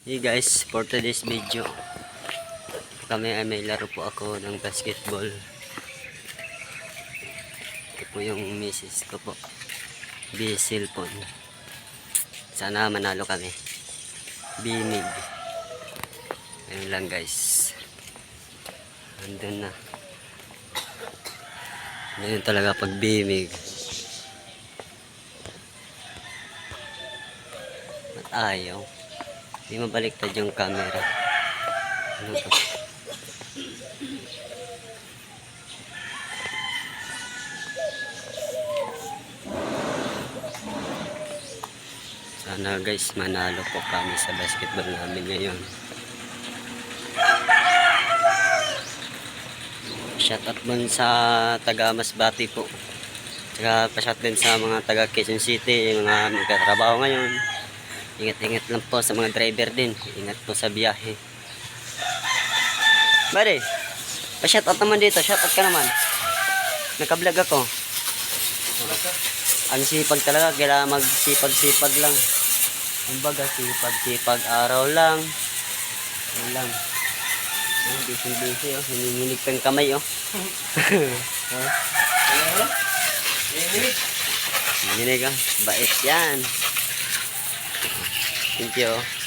Hey guys, for today's video, kami ay may laro po ako ng basketball. Ito po yung misis ko po. Bisil po. Sana manalo kami. Bimig. Ayun lang guys. Andun na. Ganyan talaga pag bimig. At ayaw. Hindi mabaliktad yung camera. Ano to? Sana guys manalo po kami sa basketball namin ngayon. Shout out dun sa taga Masbate po. Tsaka pa-shout din sa mga taga Quezon City, yung mga magkatrabaho ngayon. Ingat-ingat lang po sa mga driver din. Ingat po sa biyahe. Bari, pa-shout out naman dito. Shout out ka naman. Naka-vlog ako. Ang sipag talaga, kailangan magsipag-sipag lang. Kumbaga, sipag-sipag araw lang. Yan lang. Busy-busy, oh. Hinihinig pang kamay, oh. Hinihinig, oh. Bait yan. Thank you.